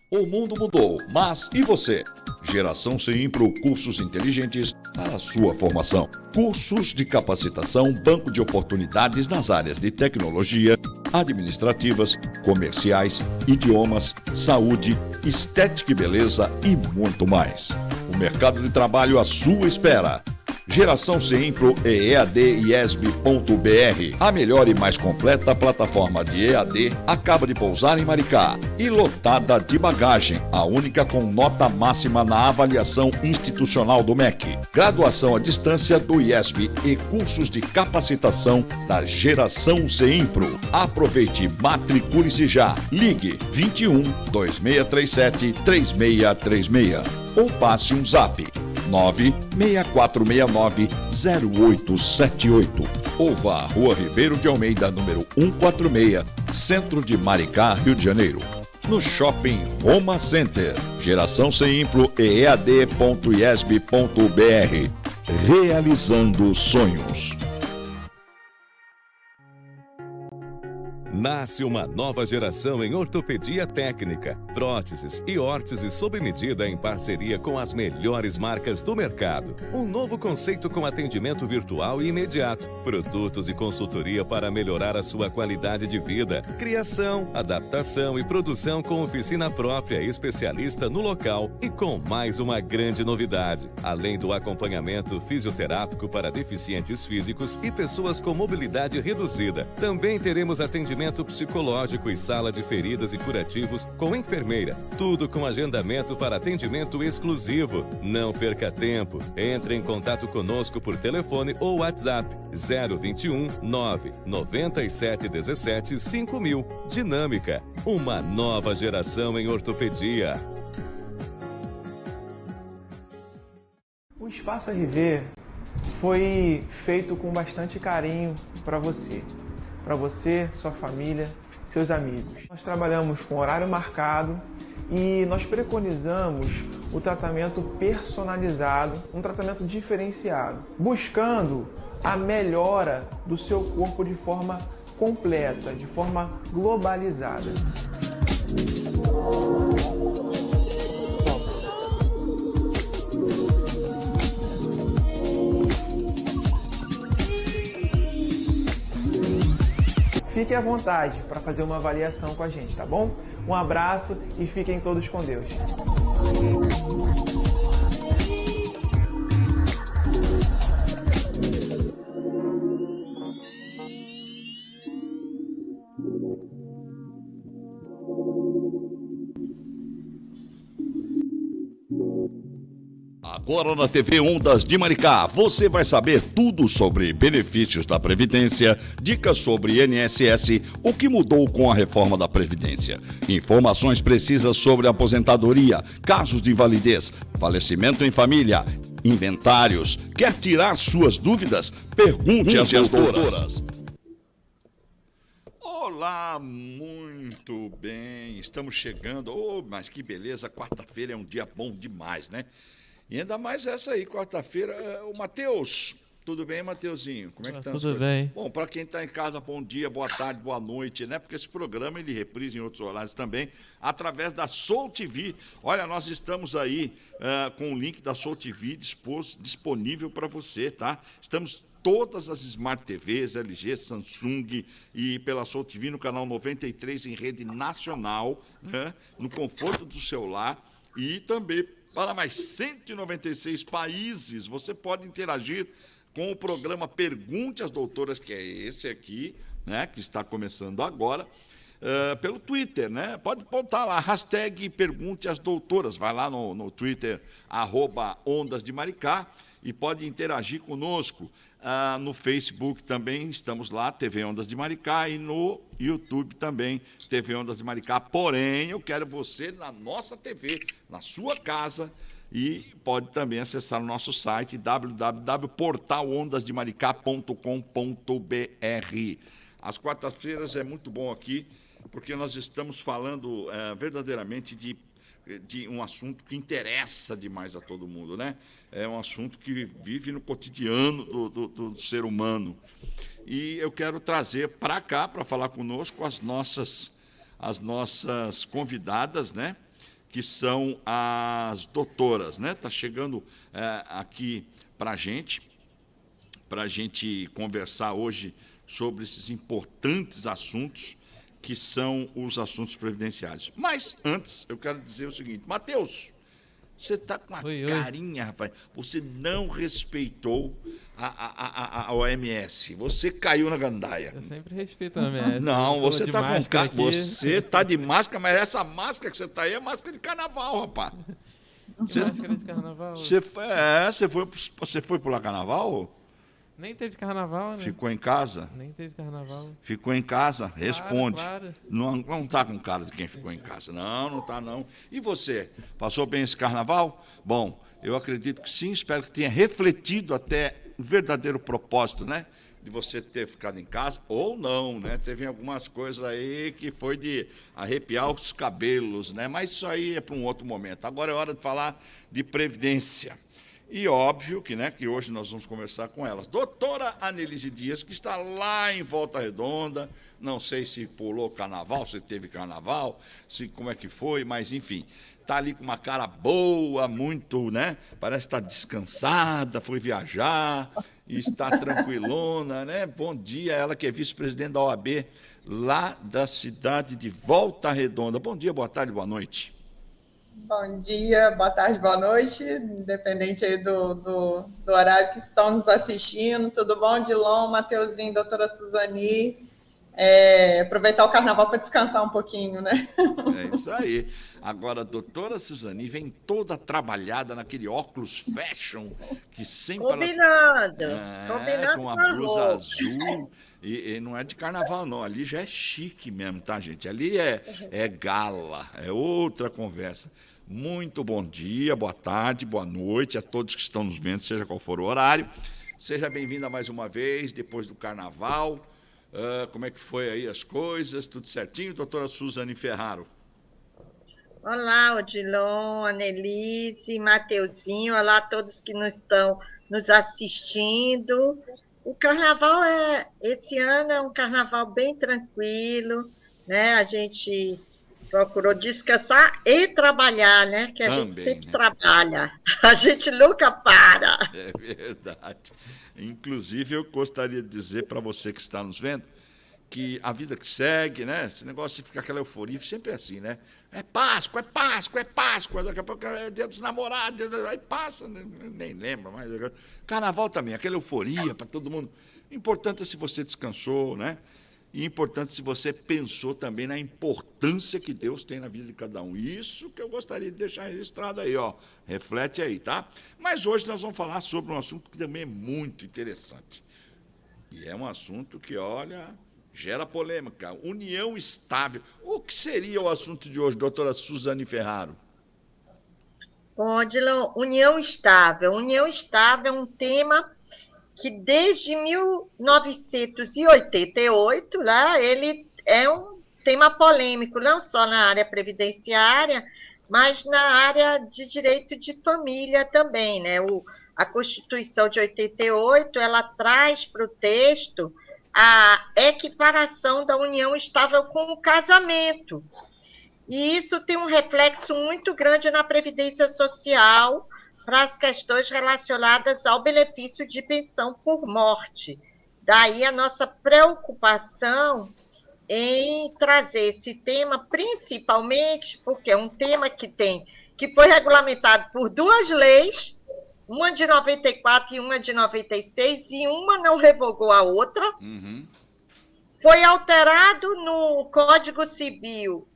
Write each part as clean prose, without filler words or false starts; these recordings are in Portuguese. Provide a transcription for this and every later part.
O mundo mudou, mas e você? Geração Seimpro Cursos Inteligentes para a sua formação. Cursos de capacitação, banco de oportunidades nas áreas de tecnologia, administrativas, comerciais, idiomas, saúde, estética e beleza e muito mais. O mercado de trabalho à sua espera. Geração Seimpro e EAD IESB.br, a melhor e mais completa plataforma de EAD, acaba de pousar em Maricá e lotada de bagagem, a única com nota máxima na avaliação institucional do MEC. Graduação à distância do IESB e cursos de capacitação da Geração Seimpro. Aproveite, matricule-se já. Ligue 21 2637 3636 ou passe um zap 96469-0878 ou vá à Rua Ribeiro de Almeida, número 146, Centro de Maricá, Rio de Janeiro. No Shopping Roma Center. Geração Seimpro e EAD.IESB.br. Realizando sonhos. Nasce uma nova geração em ortopedia técnica, próteses e órteses sob medida em parceria com as melhores marcas do mercado. Um novo conceito com atendimento virtual e imediato, produtos e consultoria para melhorar a sua qualidade de vida, criação, adaptação e produção com oficina própria, especialista no local e com mais uma grande novidade. Além do acompanhamento fisioterápico para deficientes físicos e pessoas com mobilidade reduzida, também teremos atendimento psicológico e sala de feridas e curativos com enfermeira. Tudo com agendamento para atendimento exclusivo. Não perca tempo. Entre em contato conosco por telefone ou WhatsApp 021 9 97 17 5000. Dinâmica, uma nova geração em ortopedia. O Espaço RV foi feito com bastante carinho para você, sua família, seus amigos. Nós trabalhamos com horário marcado e nós preconizamos o tratamento personalizado, um tratamento diferenciado, buscando a melhora do seu corpo de forma completa, de forma globalizada. Fiquem à vontade para fazer uma avaliação com a gente, tá bom? Um abraço e fiquem todos com Deus. Agora na TV Ondas de Maricá, você vai saber tudo sobre benefícios da Previdência, dicas sobre INSS, o que mudou com a reforma da Previdência, informações precisas sobre aposentadoria, casos de invalidez, falecimento em família, inventários. Quer tirar suas dúvidas? Pergunte às doutoras. Olá, muito bem, estamos chegando. Oh, mas que beleza, quarta-feira é um dia bom demais, né? E ainda mais essa aí, quarta-feira. O Matheus, tudo bem, Mateuzinho? Como é que tá? Tudo bem. Bom, para quem está em casa, bom dia, boa tarde, boa noite, né? Porque esse programa ele reprisa em outros horários também, através da Soul TV. Olha, nós estamos aí com o link da Soul TV disponível para você, tá? Estamos todas as Smart TVs, LG, Samsung e pela Soul TV no canal 93 em rede nacional, né? No conforto do celular e também para mais 196 países. Você pode interagir com o programa Pergunte às Doutoras, que é esse aqui, né, que está começando agora, pelo Twitter, né? Pode botar lá, hashtag Pergunte às Doutoras. Vai lá no Twitter, @Ondas de Maricá, e pode interagir conosco. No Facebook também estamos lá, TV Ondas de Maricá, e no YouTube também, TV Ondas de Maricá. Porém, eu quero você na nossa TV, na sua casa, e pode também acessar o nosso site www.portalondasdemaricá.com.br. Às quartas-feiras é muito bom aqui, porque nós estamos falando verdadeiramente de um assunto que interessa demais a todo mundo, né? É um assunto que vive no cotidiano do ser humano. E eu quero trazer para cá, para falar conosco, as nossas convidadas, né? que são as doutoras, né? Está chegando aqui para a gente conversar hoje sobre esses importantes assuntos que são os assuntos previdenciários. Mas, antes, eu quero dizer o seguinte, Matheus, você está com uma carinha, rapaz, você não respeitou a OMS, você caiu na gandaia. Eu sempre respeito a OMS. Não, você está com máscara aqui. você está de máscara, mas essa máscara que você está aí é máscara de carnaval, rapaz. Máscara de carnaval? Você foi pular carnaval? Nem teve carnaval, né? Ficou em casa? Nem teve carnaval. Ficou em casa? Responde. Claro. Não está com cara de quem ficou em casa. Não está não. E você? Passou bem esse carnaval? Bom, eu acredito que sim, espero que tenha refletido até o verdadeiro propósito, né? De você ter ficado em casa, ou não, né? Teve algumas coisas aí que foi de arrepiar os cabelos, né? Mas isso aí é para um outro momento. Agora é hora de falar de previdência. E óbvio que, né, que hoje nós vamos conversar com elas. Doutora Anelise Dias, que está lá em Volta Redonda, não sei se pulou carnaval, se teve carnaval, se como é que foi, mas enfim, está ali com uma cara boa, muito, né? Parece estar descansada, foi viajar, e está tranquilona, né? Bom dia, ela que é vice-presidente da OAB, lá da cidade de Volta Redonda. Bom dia, boa tarde, boa noite. Bom dia, boa tarde, boa noite, independente aí do horário que estão nos assistindo. Tudo bom, Dilon, Mateuzinho, doutora Suzani? Aproveitar o carnaval para descansar um pouquinho, né? É isso aí. Agora, a doutora Suzani vem toda trabalhada naquele óculos fashion que sempre... Combinado. Combinado com a blusa azul. E não é de carnaval, não. Ali já é chique mesmo, tá, gente? Ali é gala, é outra conversa. Muito bom dia, boa tarde, boa noite a todos que estão nos vendo, seja qual for o horário. Seja bem-vinda mais uma vez, depois do carnaval. Como é que foi aí as coisas? Tudo certinho, doutora Suzani Ferraro? Olá, Odilon, Anelise, Mateuzinho, olá a todos que nos estão nos assistindo. O carnaval esse ano é um carnaval bem tranquilo, né? A gente procurou descansar e trabalhar, né? Que a gente sempre trabalha, a gente nunca para. É verdade. Inclusive, eu gostaria de dizer para você que está nos vendo que a vida que segue, né? Esse negócio de ficar aquela euforia, sempre é assim, né? É Páscoa, é Páscoa, é Páscoa. Daqui a pouco é Dia dos Namorados, aí passa, nem lembra mais. Carnaval também, aquela euforia para todo mundo. Importante é se você descansou, né? E importante se você pensou também na importância que Deus tem na vida de cada um. Isso que eu gostaria de deixar registrado aí, ó. Reflete aí, tá? Mas hoje nós vamos falar sobre um assunto que também é muito interessante. E é um assunto que, olha, gera polêmica. União estável. O que seria o assunto de hoje, doutora Suzani Ferraro? Bom, Odilon, união estável. União estável é um tema que desde 1988, lá, ele é um tema polêmico, não só na área previdenciária, mas na área de direito de família também, né? A Constituição de 88, ela traz para o texto a equiparação da união estável com o casamento. E isso tem um reflexo muito grande na Previdência Social, para as questões relacionadas ao benefício de pensão por morte. Daí a nossa preocupação em trazer esse tema, principalmente porque é um tema que foi regulamentado por duas leis, uma de 94 e uma de 96, e uma não revogou a outra. Uhum. Foi alterado no Código Civil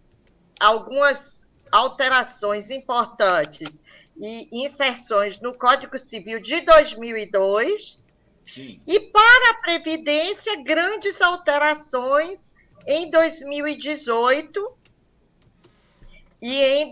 algumas alterações importantes e inserções no Código Civil de 2002, Sim. E para a Previdência, grandes alterações em 2018 e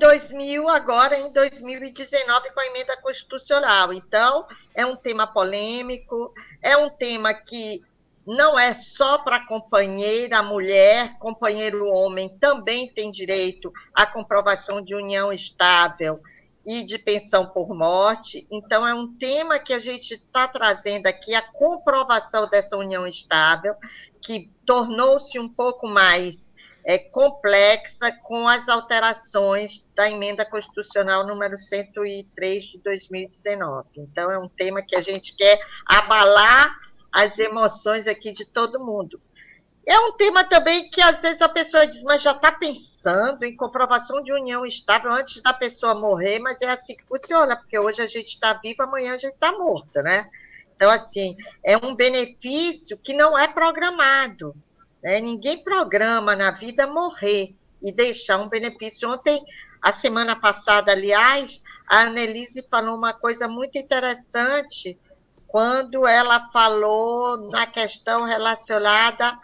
agora em 2019 com a emenda constitucional. Então, é um tema polêmico, é um tema que não é só para companheira, mulher, companheiro homem também tem direito à comprovação de união estável e de pensão por morte. Então, é um tema que a gente está trazendo aqui, a comprovação dessa união estável, que tornou-se um pouco mais complexa com as alterações da emenda constitucional número 103 de 2019. Então, é um tema que a gente quer abalar as emoções aqui de todo mundo. É um tema também que, às vezes, a pessoa diz, mas já está pensando em comprovação de união estável antes da pessoa morrer, mas é assim que funciona, porque hoje a gente está vivo, amanhã a gente está morta, né? Então, assim, é um benefício que não é programado, né? Ninguém programa na vida morrer e deixar um benefício. Ontem, a semana passada, aliás, a Annelise falou uma coisa muito interessante quando ela falou na questão relacionada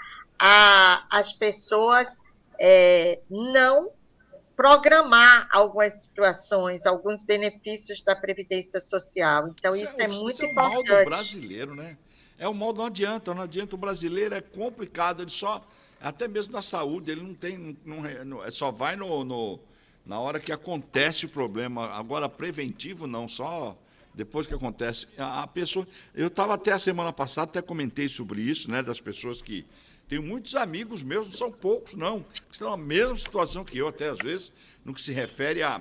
às pessoas não programar algumas situações, alguns benefícios da Previdência Social. Então, isso é muito importante. Isso é o mal do brasileiro, né? É o mal, não adianta o brasileiro, é complicado, ele só, até mesmo na saúde, ele não tem, só vai na hora que acontece o problema. Agora, preventivo não, só depois que acontece. A pessoa, eu estava até a semana passada, até comentei sobre isso, né, das pessoas que, tenho muitos amigos meus, não são poucos, não, que estão na mesma situação que eu, até às vezes, no que se refere à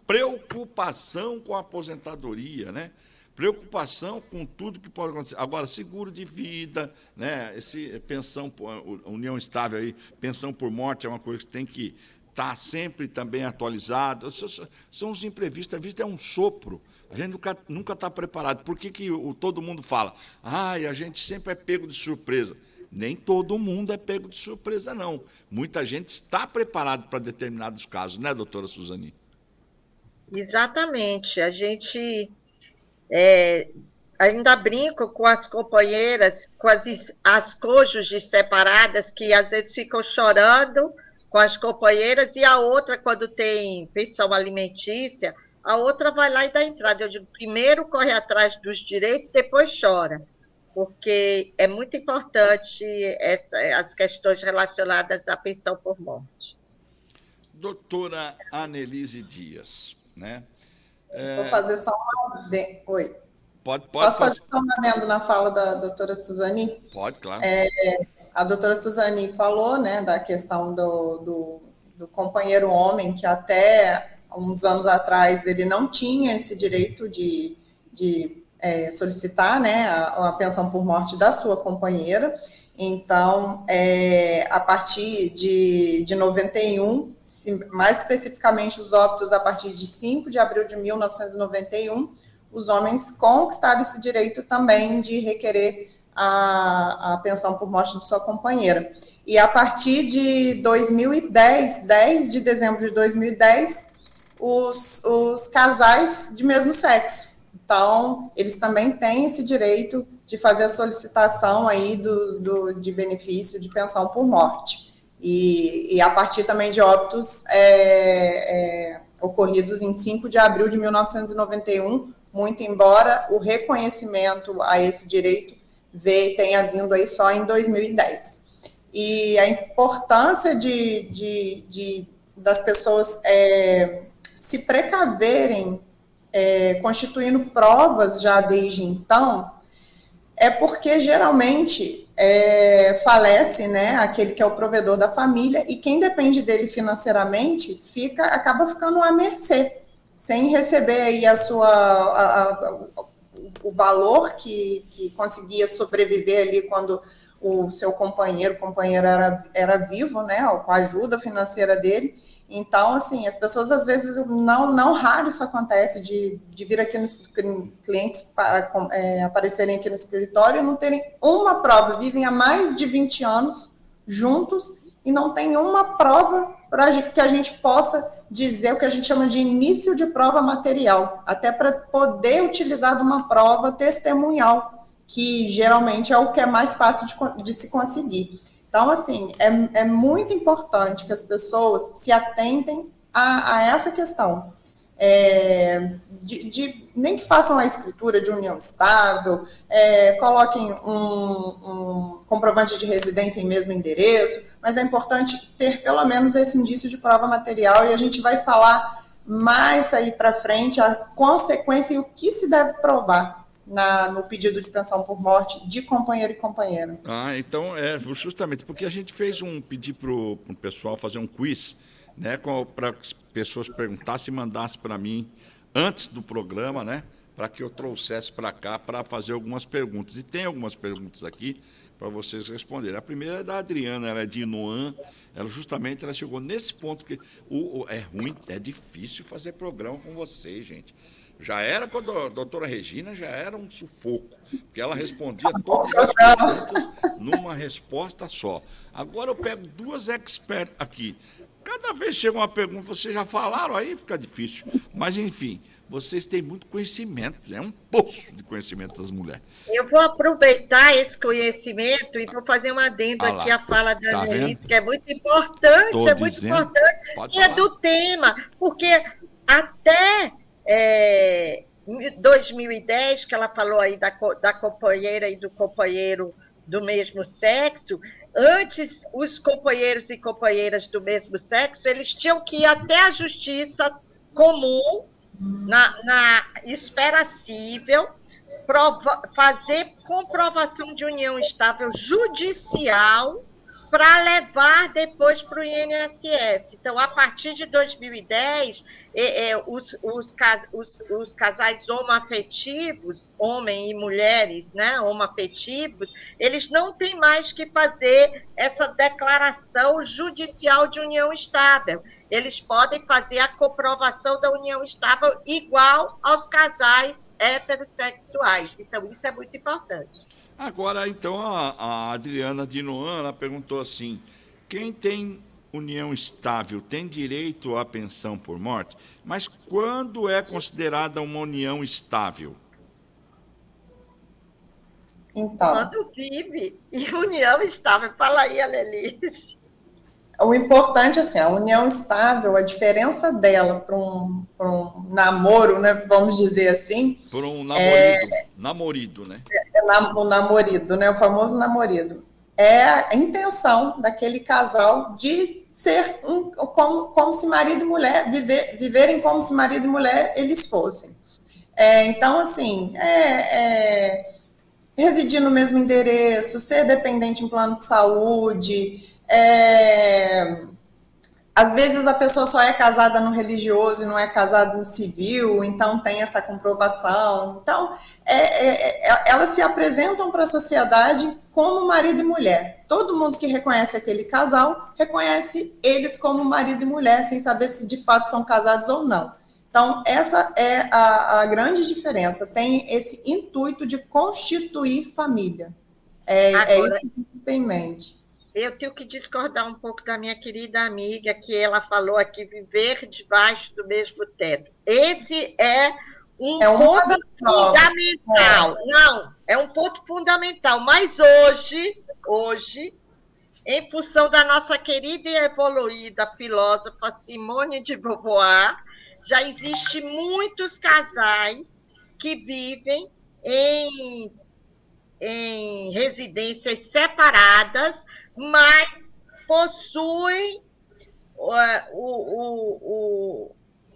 preocupação com a aposentadoria, né? Preocupação com tudo que pode acontecer. Agora, seguro de vida, né? Pensão, união estável aí, pensão por morte é uma coisa que tem que estar sempre também atualizada. São os imprevistos, a vida é um sopro. A gente nunca está preparado. Por que todo mundo fala? A gente sempre é pego de surpresa. Nem todo mundo é pego de surpresa, não. Muita gente está preparado para determinados casos, né, doutora Suzani? Exatamente. A gente ainda brinco com as companheiras, com as cônjuges separadas, que às vezes ficam chorando com as companheiras, e a outra, quando tem pensão alimentícia, a outra vai lá e dá entrada. Eu digo, primeiro corre atrás dos direitos, depois chora, porque é muito importante as questões relacionadas à pensão por morte. Doutora Annelise Dias, né? Vou fazer só uma... Oi. Pode Posso fazer só um adendo na fala da doutora Suzani? Pode, claro. A doutora Suzani falou, né, da questão do companheiro homem, que até uns anos atrás ele não tinha esse direito de solicitar, né, a pensão por morte da sua companheira. Então, a partir de 91, mais especificamente os óbitos a partir de 5 de abril de 1991, os homens conquistaram esse direito também de requerer a pensão por morte de sua companheira. E a partir de 2010, 10 de dezembro de 2010, os casais de mesmo sexo. Então, eles também têm esse direito de fazer a solicitação aí de benefício de pensão por morte. E a partir também de óbitos ocorridos em 5 de abril de 1991, muito embora o reconhecimento a esse direito tenha vindo aí só em 2010. E a importância das pessoas se precaverem, constituindo provas já desde então, é porque geralmente falece, né, aquele que é o provedor da família, e quem depende dele financeiramente acaba ficando à mercê, sem receber aí o valor que conseguia sobreviver ali quando o seu companheiro era vivo, né, com a ajuda financeira dele. Então, assim, as pessoas, às vezes, não raro isso acontece, de vir aqui nos clientes aparecerem aqui no escritório e não terem uma prova, vivem há mais de 20 anos juntos e não tem uma prova para que a gente possa dizer o que a gente chama de início de prova material, até para poder utilizar de uma prova testemunhal, que geralmente é o que é mais fácil de se conseguir. Então, assim, é muito importante que as pessoas se atentem a essa questão. Nem que façam a escritura de união estável, coloquem um comprovante de residência em mesmo endereço, mas é importante ter pelo menos esse indício de prova material, e a gente vai falar mais aí para frente a consequência e o que se deve provar. no pedido de pensão por morte de companheiro e companheira. Então é justamente porque a gente pedi para o pessoal fazer um quiz, né, para as pessoas perguntassem e mandassem para mim antes do programa, né, para que eu trouxesse para cá para fazer algumas perguntas. E tem algumas perguntas aqui para vocês responderem. A primeira é da Adriana, ela é de Inoã. Ela chegou nesse ponto que é ruim, é difícil fazer programa com vocês, gente. Já era com a doutora Regina, já era um sufoco, porque ela respondia todas as perguntas numa resposta só. Agora eu pego duas experts aqui. Cada vez chega uma pergunta, vocês já falaram, aí fica difícil. Mas, enfim, vocês têm muito conhecimento, é um poço de conhecimento das mulheres. Eu vou aproveitar esse conhecimento e vou fazer um adendo aqui à fala da Annelise, que é muito importante, e é do tema, porque até 2010, que ela falou aí da companheira e do companheiro do mesmo sexo, antes os companheiros e companheiras do mesmo sexo, eles tinham que ir até a justiça comum, na esfera civil, fazer comprovação de união estável judicial para levar depois para o INSS. Então, a partir de 2010, os casais homoafetivos, homem e mulheres, né, homoafetivos, eles não têm mais que fazer essa declaração judicial de união estável. Eles podem fazer a comprovação da união estável igual aos casais heterossexuais. Então, isso é muito importante. Agora, então, a Adriana de Noan, ela perguntou assim, quem tem união estável tem direito à pensão por morte? Mas quando é considerada uma união estável? Então, quando vive em união estável. Fala aí, Annelise. O importante, assim, a união estável, a diferença dela para um namoro, né, vamos dizer assim... Por um namorido, né? O namorido, né, o famoso namorido. É a intenção daquele casal de ser como se marido e mulher, viverem como se marido e mulher eles fossem. Então, assim, residir no mesmo endereço, ser dependente em plano de saúde... às vezes a pessoa só é casada no religioso e não é casada no civil, então tem essa comprovação. Então, elas se apresentam para a sociedade como marido e mulher. Todo mundo que reconhece aquele casal, reconhece eles como marido e mulher, sem saber se de fato são casados ou não. Então, essa é a grande diferença. Tem esse intuito de constituir família. É isso que tem que ter em mente. Eu tenho que discordar um pouco da minha querida amiga, que ela falou aqui, viver debaixo do mesmo teto. Esse é um ponto fundamental. Não, é um ponto fundamental. Mas hoje, em função da nossa querida e evoluída filósofa Simone de Beauvoir, já existem muitos casais que vivem em residências separadas, mas possuem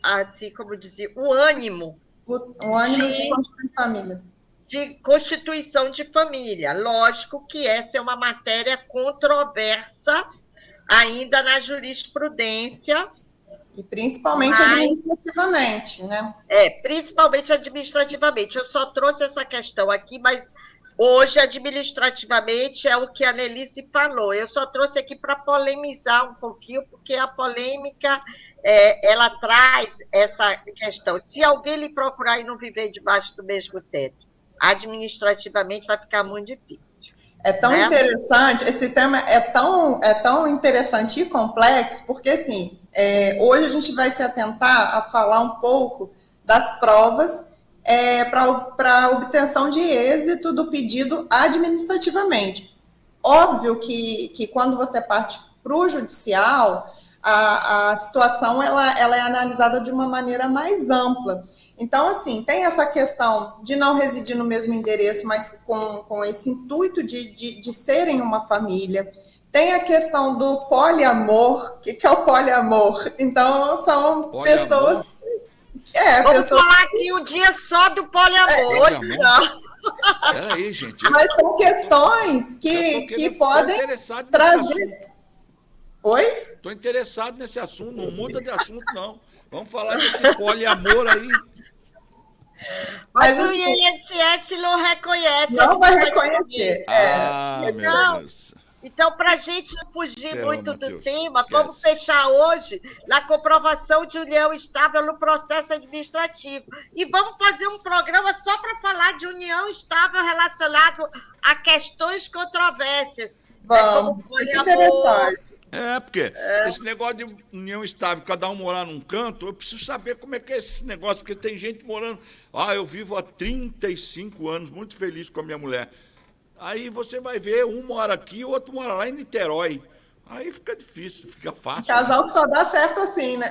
assim como dizer, o ânimo de construir família. De constituição de família. Lógico que essa é uma matéria controversa ainda na jurisprudência. E principalmente administrativamente, né? Principalmente administrativamente. Eu só trouxe essa questão aqui, mas hoje, administrativamente, é o que a Annelise falou. Eu só trouxe aqui para polemizar um pouquinho, porque a polêmica, ela traz essa questão. Se alguém lhe procurar e não viver debaixo do mesmo teto, administrativamente vai ficar muito difícil. É tão interessante, esse tema é tão interessante e complexo, porque, assim, hoje a gente vai se atentar a falar um pouco das provas para obtenção de êxito do pedido administrativamente. Óbvio que quando você parte para o judicial, a situação ela é analisada de uma maneira mais ampla. Então, assim, tem essa questão de não residir no mesmo endereço, mas com esse intuito de serem uma família. Tem a questão do poliamor. O que é o poliamor? Então, são pessoas... Vamos falar aqui um dia só do poliamor. Peraí, gente. Mas são questões que podem trazer... Oi? Estou interessado nesse assunto, não muda de assunto, não. Vamos falar desse poliamor aí. Mas o INSS não reconhece. Não vai reconhecer. Meu Deus. Então, para a gente não fugir muito do tema, vamos fechar hoje na comprovação de união estável no processo administrativo. E vamos fazer um programa só para falar de união estável relacionado a questões controversas. Vamos, muito interessante. Porque esse negócio de união estável, cada um morar num canto, eu preciso saber como é que é esse negócio, porque tem gente morando... eu vivo há 35 anos, muito feliz com a minha mulher. Aí você vai ver, um mora aqui, o outro mora lá em Niterói. Aí fica difícil, fica fácil. Casal que só dá certo assim, né?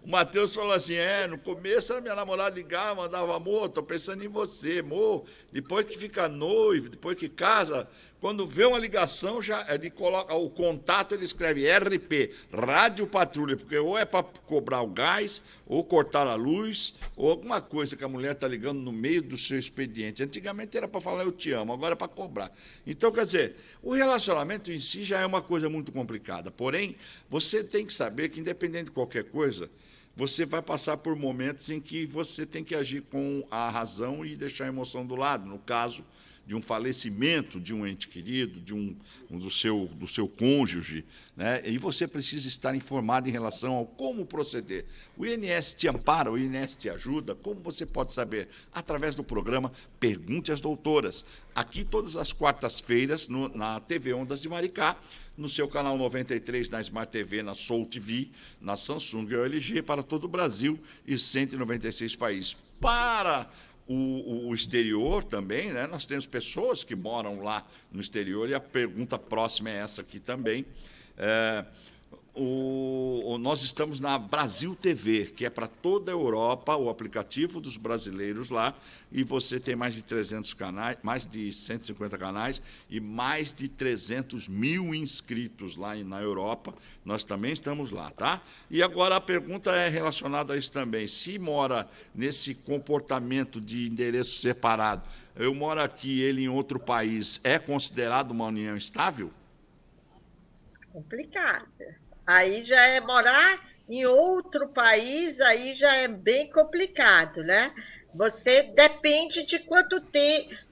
O Matheus falou assim, no começo a minha namorada ligava, mandava, amor, tô pensando em você, amor. Depois que fica noivo, depois que casa, quando vê uma ligação, já ele coloca o contato, ele escreve RP, Rádio Patrulha, porque ou é para cobrar o gás, ou cortar a luz, ou alguma coisa que a mulher está ligando no meio do seu expediente. Antigamente era para falar eu te amo, agora é para cobrar. Então, quer dizer, o relacionamento em si já é uma coisa muito complicada. Porém, você tem que saber que, independente de qualquer coisa, você vai passar por momentos em que você tem que agir com a razão e deixar a emoção do lado. No caso de um falecimento de um ente querido, do seu cônjuge, né? E você precisa estar informado em relação ao como proceder. O INSS te ampara, o INSS te ajuda. Como você pode saber? Através do programa Pergunte às Doutoras. Aqui, todas as quartas-feiras, na TV Ondas de Maricá, no seu canal 93, na Smart TV, na Soul TV, na Samsung e LG, para todo o Brasil e 196 países. Para o exterior também, né? Nós temos pessoas que moram lá no exterior e a pergunta próxima é essa aqui também. Nós estamos na Brasil TV, que é para toda a Europa, o aplicativo dos brasileiros lá, e você tem mais de 300 canais, mais de 150 canais e mais de 300 mil inscritos lá na Europa. Nós também estamos lá, tá? E agora a pergunta é relacionada a isso também. Se mora nesse comportamento de endereço separado, eu moro aqui, ele em outro país, é considerado uma união estável? Complicado. Aí já é morar em outro país, aí já é bem complicado, né? Você depende de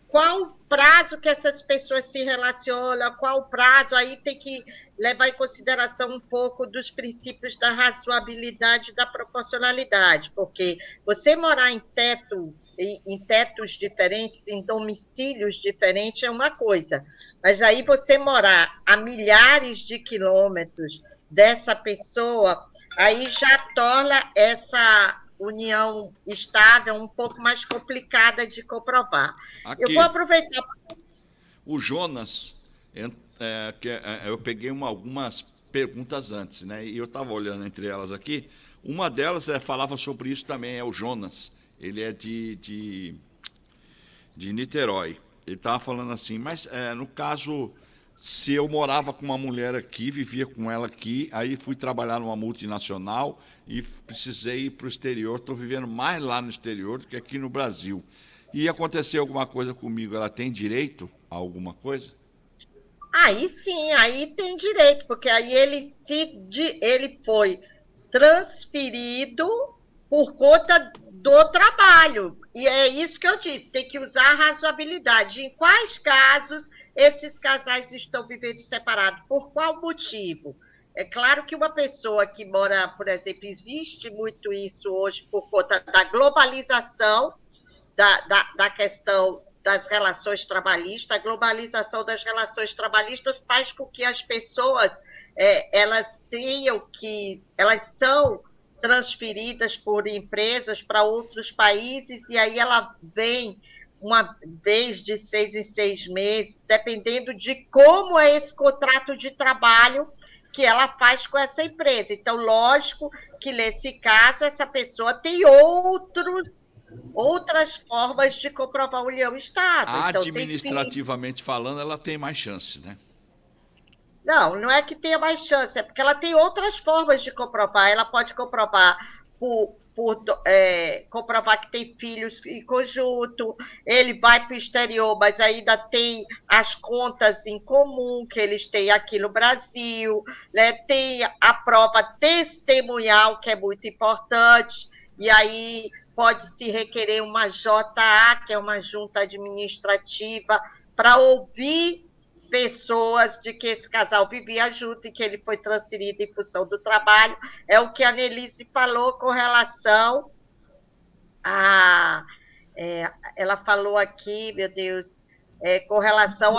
qual o prazo que essas pessoas se relacionam, qual o prazo, aí tem que levar em consideração um pouco dos princípios da razoabilidade e da proporcionalidade, porque você morar em tetos diferentes, em domicílios diferentes é uma coisa, mas aí você morar a milhares de quilômetros dessa pessoa, aí já torna essa união estável um pouco mais complicada de comprovar. Aqui, eu vou aproveitar... O Jonas, eu peguei algumas perguntas antes, né? E eu estava olhando entre elas aqui. Uma delas falava sobre isso também, é o Jonas. Ele é de Niterói. Ele estava falando assim, mas no caso... Se eu morava com uma mulher aqui, vivia com ela aqui, aí fui trabalhar numa multinacional e precisei ir para o exterior, estou vivendo mais lá no exterior do que aqui no Brasil. E aconteceu alguma coisa comigo, ela tem direito a alguma coisa? Aí sim, aí tem direito, porque aí ele foi transferido por conta do trabalho. E é isso que eu disse, tem que usar a razoabilidade. Em quais casos esses casais estão vivendo separados? Por qual motivo? É claro que uma pessoa que mora, por exemplo, existe muito isso hoje por conta da globalização da questão das relações trabalhistas. A globalização das relações trabalhistas faz com que as pessoas elas são transferidas por empresas para outros países, e aí ela vem uma vez de 6 em 6 meses, dependendo de como é esse contrato de trabalho que ela faz com essa empresa. Então, lógico que, nesse caso, essa pessoa tem outras formas de comprovar união estável. Administrativamente falando, ela tem mais chance, né? Não é que tenha mais chance, é porque ela tem outras formas de comprovar. Ela pode comprovar por comprovar que tem filhos em conjunto, ele vai para o exterior, mas ainda tem as contas em comum que eles têm aqui no Brasil, né? Tem a prova testemunhal, que é muito importante, e aí pode-se requerer uma JA, que é uma junta administrativa, para ouvir pessoas de que esse casal vivia junto e que ele foi transferido em função do trabalho. É o que a Nelise falou com relação a... ela falou aqui, meu Deus, com relação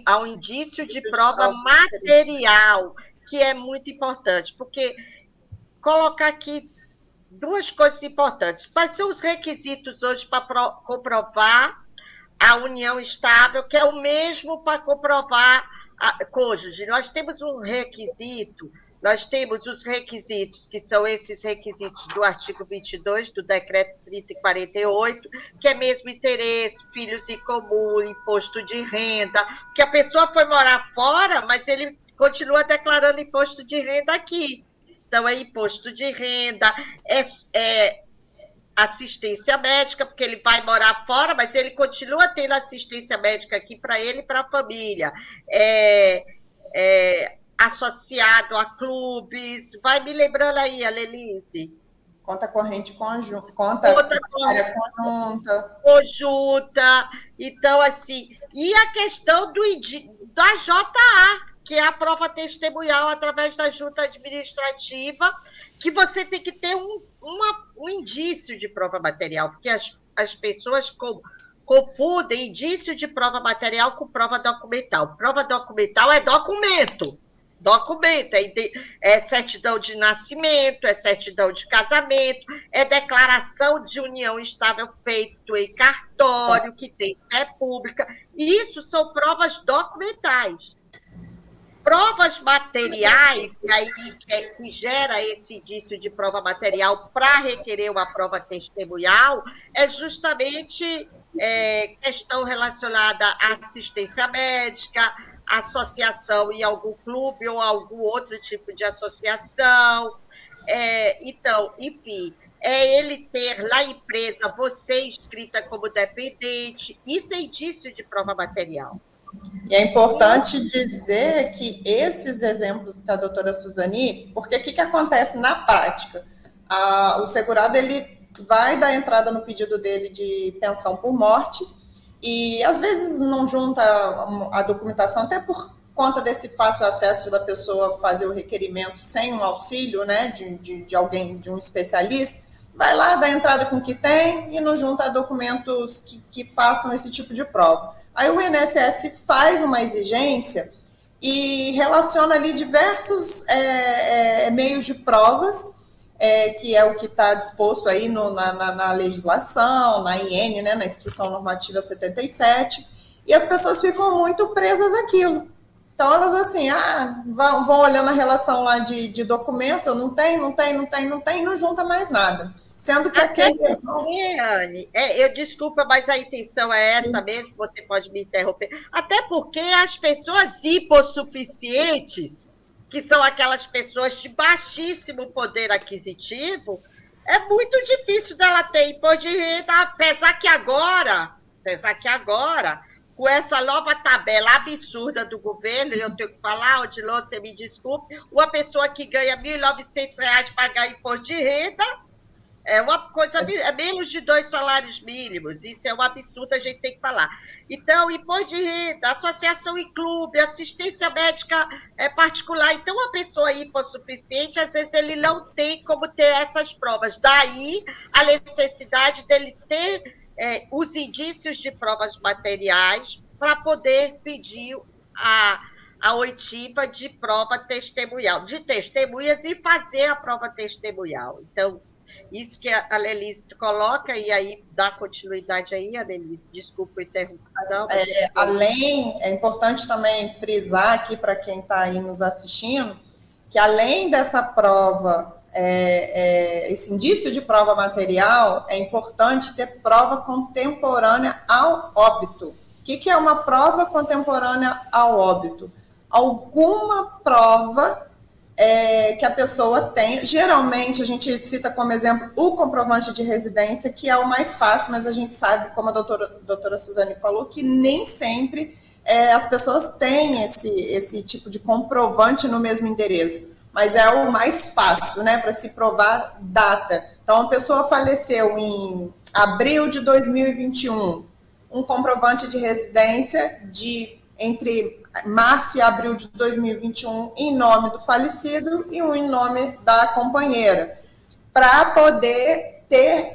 ao indício de prova material, que é muito importante, porque colocar aqui duas coisas importantes. Quais são os requisitos hoje para comprovar a união estável, que é o mesmo para comprovar a cônjuge? Nós temos um requisito, nós temos os requisitos, que são esses requisitos do artigo 22 do Decreto 3048, que é mesmo interesse, filhos em comum, imposto de renda, porque a pessoa foi morar fora, mas ele continua declarando imposto de renda aqui. Então, é imposto de renda, assistência médica, porque ele vai morar fora, mas ele continua tendo assistência médica aqui para ele e para a família. Associado a clubes. Vai me lembrando aí, Alelise. Conta corrente conjunta. Conta conjunta. Então, assim, e a questão da JA, que é a prova testemunhal através da junta administrativa, que você tem que ter um indício de prova material, porque as pessoas confundem indício de prova material com prova documental. Prova documental é documento. Documento é certidão de nascimento, é certidão de casamento, é declaração de união estável feito em cartório, que tem fé pública. Isso são provas documentais. Provas materiais, e aí que gera esse indício de prova material para requerer uma prova testemunhal, é justamente questão relacionada à assistência médica, associação em algum clube ou algum outro tipo de associação. Então, enfim, ele ter na empresa você inscrita como dependente, isso é indício de prova material. E é importante dizer que esses exemplos que a doutora Suzani, porque o que acontece na prática? O segurado, ele vai dar entrada no pedido dele de pensão por morte e, às vezes, não junta a documentação, até por conta desse fácil acesso da pessoa fazer o requerimento sem um auxílio, né, de alguém, de um especialista, vai lá, dá entrada com o que tem e não junta documentos que façam esse tipo de prova. Aí o INSS faz uma exigência e relaciona ali diversos meios de provas, que é o que está disposto aí na legislação, na IN, né, na Instrução Normativa 77, e as pessoas ficam muito presas àquilo. Então, elas assim, vão olhando a relação lá de documentos, eu não tenho, não junta mais nada. Sendo que aquele... Anne, desculpa, mas a intenção é essa mesmo, você pode me interromper. Até porque as pessoas hipossuficientes, que são aquelas pessoas de baixíssimo poder aquisitivo, é muito difícil dela ter imposto de renda, apesar que agora, com essa nova tabela absurda do governo, eu tenho que falar, Odilon, você me desculpe, uma pessoa que ganha R$ 1.900 pagar imposto de renda, é uma coisa, é menos de 2 salários mínimos, isso é um absurdo, a gente tem que falar. Então, imposto de renda, associação em clube, assistência médica particular. Então, a pessoa hipossuficiente, às vezes, ele não tem como ter essas provas. Daí, a necessidade dele ter os indícios de provas materiais para poder pedir a oitiva de prova testemunhal, de testemunhas e fazer a prova testemunhal. Então, isso que a Alelise coloca, e aí dá continuidade aí, Alelise, desculpa a interrupção. É importante também frisar aqui para quem está aí nos assistindo, que além dessa prova, esse indício de prova material, é importante ter prova contemporânea ao óbito. O que é uma prova contemporânea ao óbito? Alguma prova que a pessoa tem. Geralmente, a gente cita como exemplo o comprovante de residência, que é o mais fácil, mas a gente sabe, como a doutora Suzane falou, que nem sempre as pessoas têm esse tipo de comprovante no mesmo endereço, mas é o mais fácil, né, para se provar data. Então, a pessoa faleceu em abril de 2021, um comprovante de residência entre março e abril de 2021 em nome do falecido e um em nome da companheira, para poder ter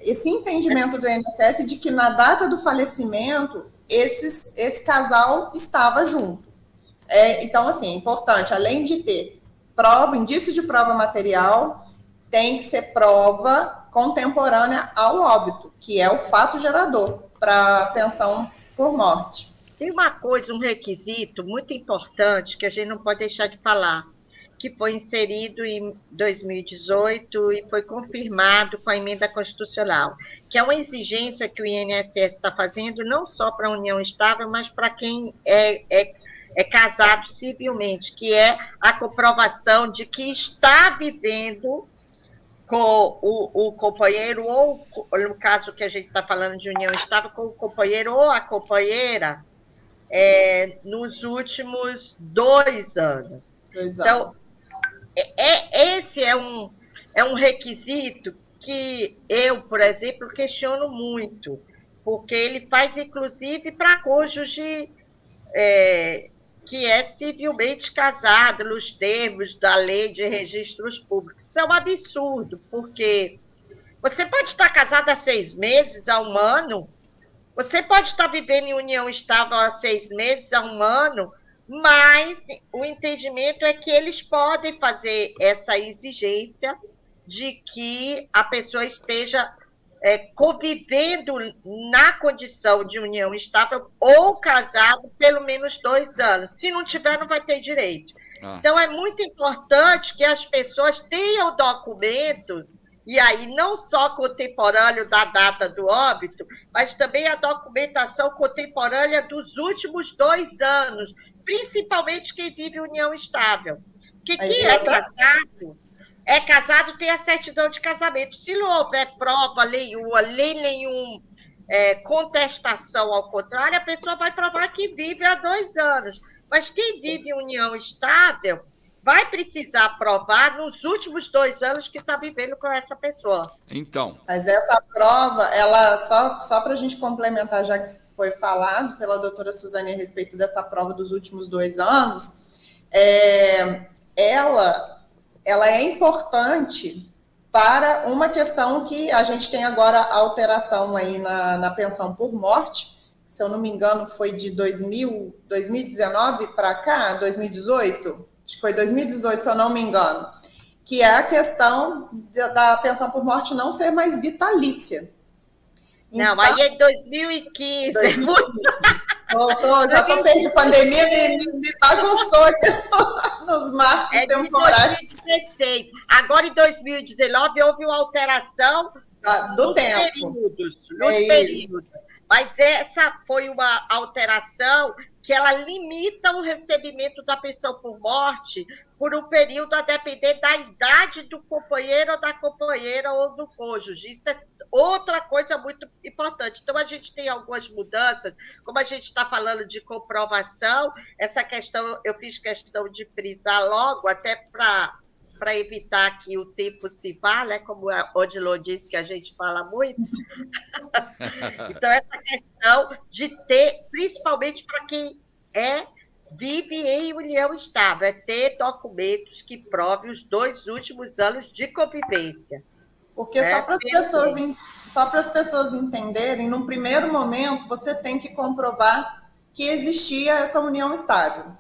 esse entendimento do INSS de que na data do falecimento esse casal estava junto. Então, assim, é importante, além de ter indício de prova material, tem que ser prova contemporânea ao óbito, que é o fato gerador para pensão por morte. Tem uma coisa, um requisito muito importante que a gente não pode deixar de falar, que foi inserido em 2018 e foi confirmado com a emenda constitucional, que é uma exigência que o INSS está fazendo não só para a união estável, mas para quem é casado civilmente, que é a comprovação de que está vivendo com o companheiro, ou no caso que a gente está falando de união estável, com o companheiro ou a companheira nos últimos 2 anos. Então, esse é um requisito que eu, por exemplo, questiono muito, porque ele faz, inclusive, para cônjuge que é civilmente casado, nos termos da lei de registros públicos. Isso é um absurdo, porque você pode estar casado há 6 meses, há 1 ano, você pode estar vivendo em união estável há 6 meses, há 1 ano, mas o entendimento é que eles podem fazer essa exigência de que a pessoa esteja convivendo na condição de união estável ou casado pelo menos 2 anos. Se não tiver, não vai ter direito. Então, é muito importante que as pessoas tenham documento, e aí não só contemporâneo da data do óbito, mas também a documentação contemporânea dos últimos 2 anos, principalmente quem vive união estável. Porque quem é casado tem a certidão de casamento. Se não houver prova nenhuma, nenhuma contestação ao contrário, a pessoa vai provar que vive há 2 anos. Mas quem vive em união estável vai precisar provar nos últimos 2 anos que está vivendo com essa pessoa. Então. Mas essa prova, ela só para a gente complementar, já que foi falado pela doutora Suzane a respeito dessa prova dos últimos 2 anos, ela é importante para uma questão que a gente tem agora a alteração aí na pensão por morte, se eu não me engano foi de 2019 para cá, 2018, acho que foi 2018, se eu não me engano, que é a questão da pensão por morte não ser mais vitalícia. Não, então, aí é 2015. Voltou, já estou perdido. Pandemia me bagunçou aqui nos marcos temporais. É de 2016. Agora, em 2019, houve uma alteração do tempo. Nos períodos. Mas essa foi uma alteração que ela limita o recebimento da pensão por morte por um período a depender da idade do companheiro ou da companheira ou do cônjuge. Isso é outra coisa muito importante. Então, a gente tem algumas mudanças, como a gente está falando de comprovação, essa questão, eu fiz questão de frisar logo, até para evitar que o tempo se vá, né? Como a Odilon disse que a gente fala muito. Então, essa questão de ter, principalmente para quem vive em união estável, é ter documentos que provem os 2 últimos anos de convivência. Porque só para as pessoas entenderem, num primeiro momento, você tem que comprovar que existia essa união estável.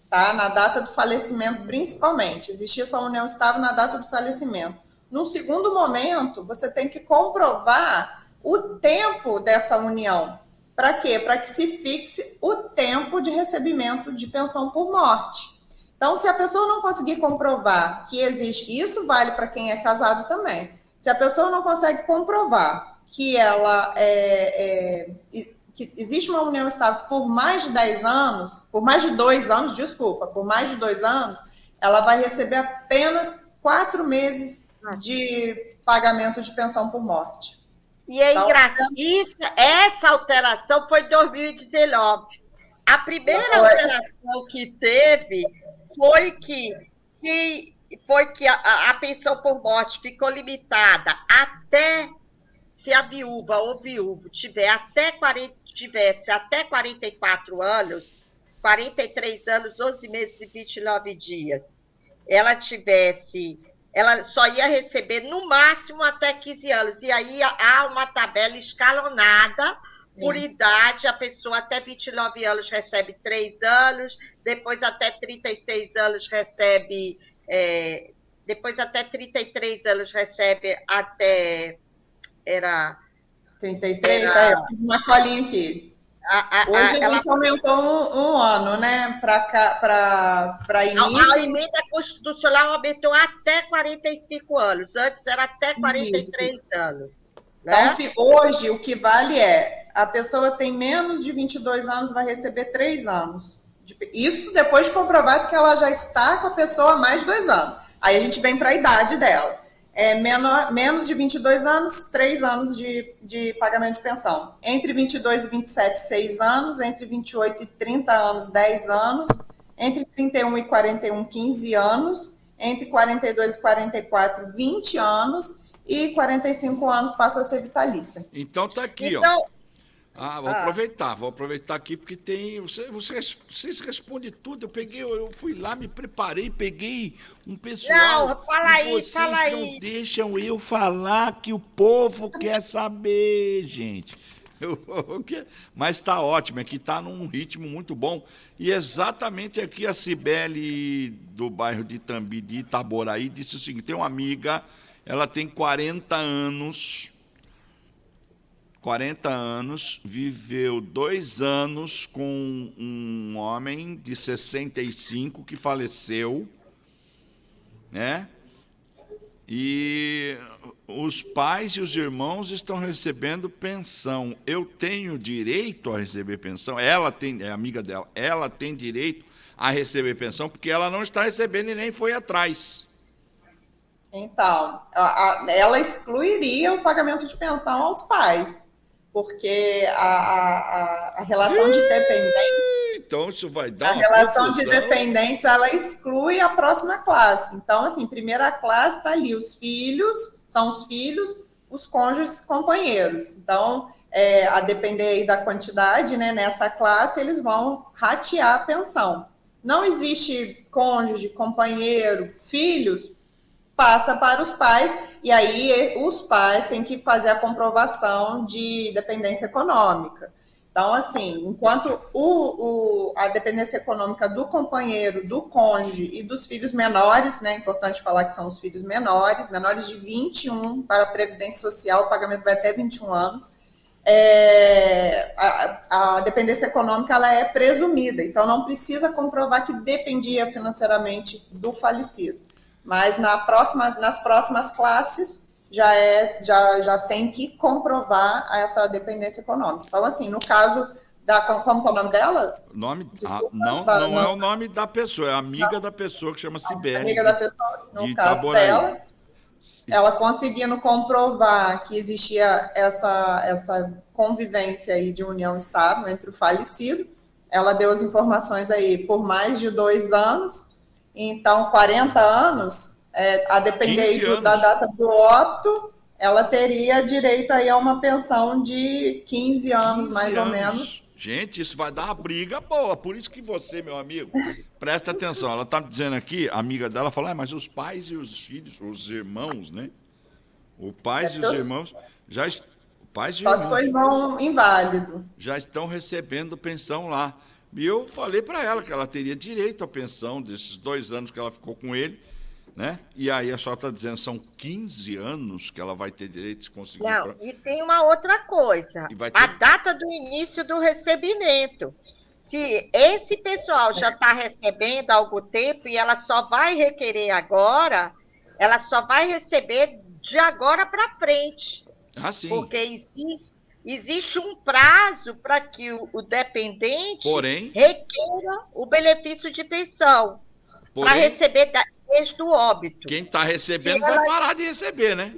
Tá? Na data do falecimento, principalmente. Existia essa união estável na data do falecimento. No segundo momento, você tem que comprovar o tempo dessa união. Para quê? Para que se fixe o tempo de recebimento de pensão por morte. Então, se a pessoa não conseguir comprovar que existe, isso vale para quem é casado também. Se a pessoa não consegue comprovar que ela que existe uma união estável por mais de 10 anos, por mais de 2 anos, desculpa, por mais de 2 anos, ela vai receber apenas 4 meses de pagamento de pensão por morte. E é engraçado, essa alteração foi em 2019. A primeira alteração que teve foi que a pensão por morte ficou limitada até, se a viúva ou viúvo tivesse até 44 anos, 43 anos, 11 meses e 29 dias, ela só ia receber no máximo até 15 anos. E aí há uma tabela escalonada por idade. A pessoa até 29 anos recebe 3 anos, depois até 36 anos recebe, depois até 33 anos recebe até... 33, eu fiz uma colinha aqui. Hoje a gente aumentou um ano, né, para início. A emenda constitucional aumentou até 45 anos, antes era até 43 anos. Né? Então, hoje, o que vale a pessoa tem menos de 22 anos, vai receber 3 anos. Isso depois de comprovado que ela já está com a pessoa há mais de 2 anos. Aí a gente vem para a idade dela. Menos de 22 anos, 3 anos de pagamento de pensão. Entre 22 e 27, 6 anos. Entre 28 e 30 anos, 10 anos. Entre 31 e 41, 15 anos. Entre 42 e 44, 20 anos. E 45 anos passa a ser vitalícia. Então tá aqui, então, vou aproveitar aqui, porque tem. Vocês respondem tudo. Eu fui lá, me preparei, peguei um pessoal. Não, fala aí, vocês não deixam eu falar que o povo quer saber, gente. Mas está ótimo, aqui está num ritmo muito bom. E exatamente aqui a Cibele, do bairro de Itambi, de Itaboraí, disse o seguinte: tem uma amiga, ela tem 40 anos. 40 anos, viveu 2 anos com um homem de 65 que faleceu, né? E os pais e os irmãos estão recebendo pensão. Eu tenho direito a receber pensão? Ela tem, é amiga dela, ela tem direito a receber pensão porque ela não está recebendo e nem foi atrás. Então, ela excluiria o pagamento de pensão aos pais. Porque a relação de dependentes... Então, isso vai dar a relação de dependentes, ela exclui a próxima classe. Então, assim, primeira classe está ali, os filhos, os cônjuges, companheiros. Então, a depender aí da quantidade, né, nessa classe, eles vão ratear a pensão. Não existe cônjuge, companheiro, filhos, passa para os pais, e aí os pais têm que fazer a comprovação de dependência econômica. Então, assim, enquanto a dependência econômica do companheiro, do cônjuge e dos filhos menores, né, é importante falar que são os filhos menores de 21 para a Previdência Social, o pagamento vai até 21 anos, a dependência econômica ela é presumida, então não precisa comprovar que dependia financeiramente do falecido. Mas nas próximas classes já tem que comprovar essa dependência econômica. Então, assim, no caso como é o nome dela? Desculpa, não é o nome da pessoa, é a amiga da pessoa que chama Cibele. Amiga da pessoa, no caso dela, ela conseguindo comprovar que existia essa convivência aí de união estável entre o falecido, ela deu as informações aí por mais de 2 anos. Então, 40 anos, a depender aí da data do óbito, ela teria direito aí a uma pensão de 15 anos, mais ou menos. Gente, isso vai dar uma briga boa. Por isso que você, meu amigo, presta atenção. Ela está me dizendo aqui, a amiga dela falou, mas os pais e os filhos, os irmãos, né? Os pais e os irmãos Só se for irmão inválido. Já estão recebendo pensão lá. E eu falei para ela que ela teria direito à pensão desses 2 anos que ela ficou com ele, né? E aí a senhora está dizendo que são 15 anos que ela vai ter direito de conseguir... Não, e tem uma outra coisa, a data do início do recebimento. Se esse pessoal já está recebendo há algum tempo e ela só vai requerer agora, ela só vai receber de agora para frente. Ah, sim. Porque existe... existe um prazo para que o dependente Porém, requeira o benefício de pensão para receber desde o óbito. Quem está recebendo vai parar de receber, né?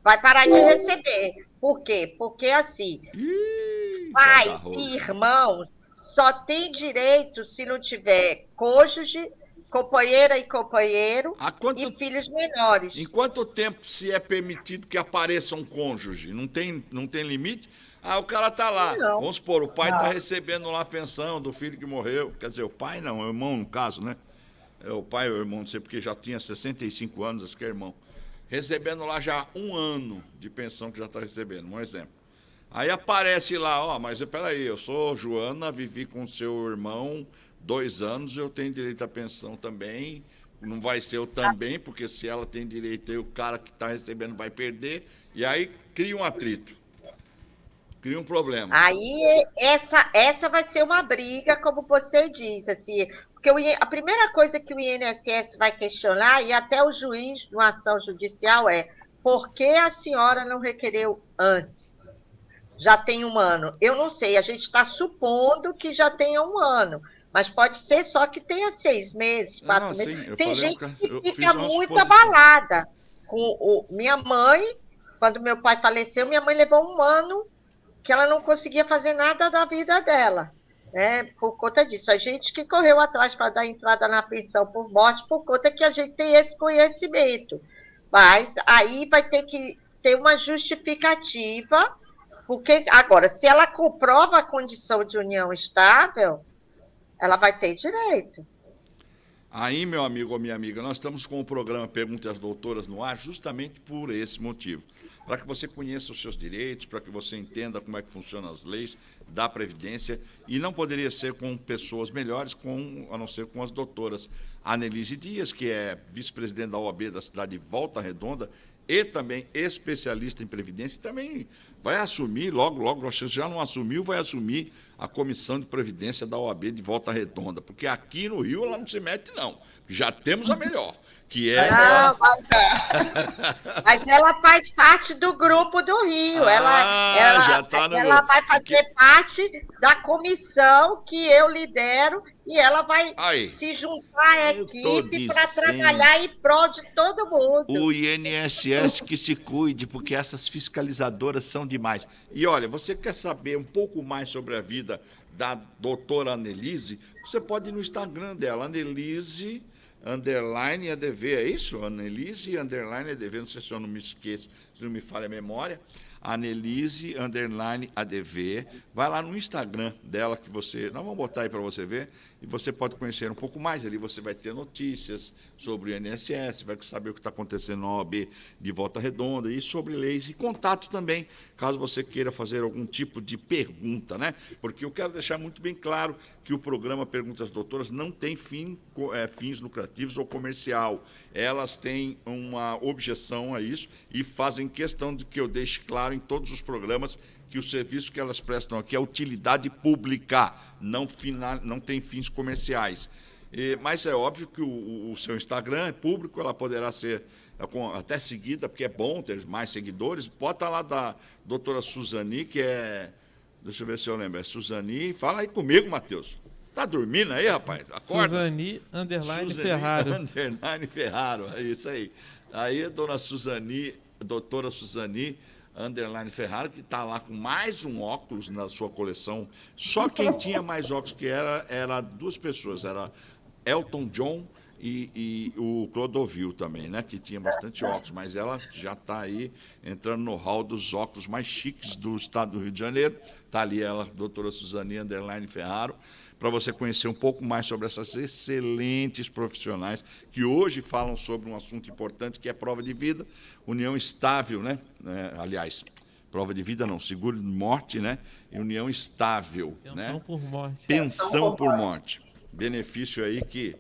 Vai parar de receber. Por quê? Porque, assim, pais e irmãos só têm direito se não tiver cônjuge, companheira e companheiro e filhos menores. Em quanto tempo se é permitido que apareça um cônjuge? Não tem limite? O cara tá lá. Não. Vamos supor, o pai tá recebendo lá a pensão do filho que morreu. Quer dizer, o pai não, o irmão no caso, né? O pai ou o irmão, não sei, porque já tinha 65 anos, acho que é irmão. Recebendo lá já 1 ano de pensão que já está recebendo, um exemplo. Aí aparece lá, mas peraí, eu sou Joana, vivi com seu irmão 2 anos, eu tenho direito à pensão também. Não vai ser eu também, porque se ela tem direito, aí o cara que está recebendo vai perder. E aí cria um atrito, cria um problema. Aí essa vai ser uma briga, como você disse, assim, porque a primeira coisa que o INSS vai questionar, e até o juiz de uma ação judicial, é por que a senhora não requereu antes? Já tem 1 ano. Eu não sei, a gente está supondo que já tenha 1 ano, mas pode ser só que tenha 6 meses, 4 meses. Sim, tem gente que fica muito abalada. Minha mãe, quando meu pai faleceu, minha mãe levou 1 ano que ela não conseguia fazer nada da vida dela, né? Por conta disso. A gente que correu atrás para dar entrada na pensão por morte, por conta que a gente tem esse conhecimento. Mas aí vai ter que ter uma justificativa, porque agora, se ela comprova a condição de união estável, ela vai ter direito. Aí, meu amigo ou minha amiga, nós estamos com o programa Pergunte às Doutoras no ar justamente por esse motivo. Para que você conheça os seus direitos, para que você entenda como é que funcionam as leis da Previdência, e não poderia ser com pessoas melhores, a não ser com as doutoras Anelise Dias, que é vice-presidente da OAB da cidade de Volta Redonda, e também especialista em Previdência, e também vai assumir, logo, você já não assumiu, vai assumir a Comissão de Previdência da OAB de Volta Redonda, porque aqui no Rio ela não se mete, não. Já temos a melhor, que é... Mas ela faz parte do grupo do Rio. Ela vai fazer parte da comissão que eu lidero e ela vai se juntar à equipe para trabalhar em prol de todo mundo. O INSS que se cuide, porque essas fiscalizadoras são demais. E olha, você quer saber um pouco mais sobre a vida da doutora Anelise? Você pode ir no Instagram dela, Anelise _ADV, é isso? Anelise _ADV, não sei se eu não me esqueço, se não me falha a memória. Anelise _ADV. Vai lá no Instagram dela, que nós vamos botar aí para você ver, e você pode conhecer um pouco mais. Ali você vai ter notícias sobre o INSS, vai saber o que está acontecendo na OAB de Volta Redonda e sobre leis, e contato também, caso você queira fazer algum tipo de pergunta, né? Porque eu quero deixar muito bem claro que o programa Perguntas Doutoras não tem fins lucrativos ou comercial. Elas têm uma objeção a isso e fazem questão de que eu deixe claro em todos os programas que o serviço que elas prestam aqui é utilidade pública, não tem fins comerciais. Mas é óbvio que o seu Instagram é público, ela poderá ser até seguida, porque é bom ter mais seguidores. Bota lá da doutora Suzani, que é... Deixa eu ver se eu lembro. É Suzani. Fala aí comigo, Matheus. Tá dormindo aí, rapaz? Acorda. Suzani _Ferraro. Ferraro, é isso aí. Aí a doutora Suzani _Ferraro, que está lá com mais um óculos na sua coleção. Só quem tinha mais óculos que era 2 pessoas, era Elton John e o Clodovil também, né? Que tinha bastante óculos, mas ela já está aí entrando no hall dos óculos mais chiques do estado do Rio de Janeiro. Está ali ela, doutora Suzani _Ferraro, para você conhecer um pouco mais sobre essas excelentes profissionais que hoje falam sobre um assunto importante, que é prova de vida, união estável, né? Aliás, prova de vida não, seguro de morte, né? E união estável. Pensão por morte. Pensão por morte. Benefício aí que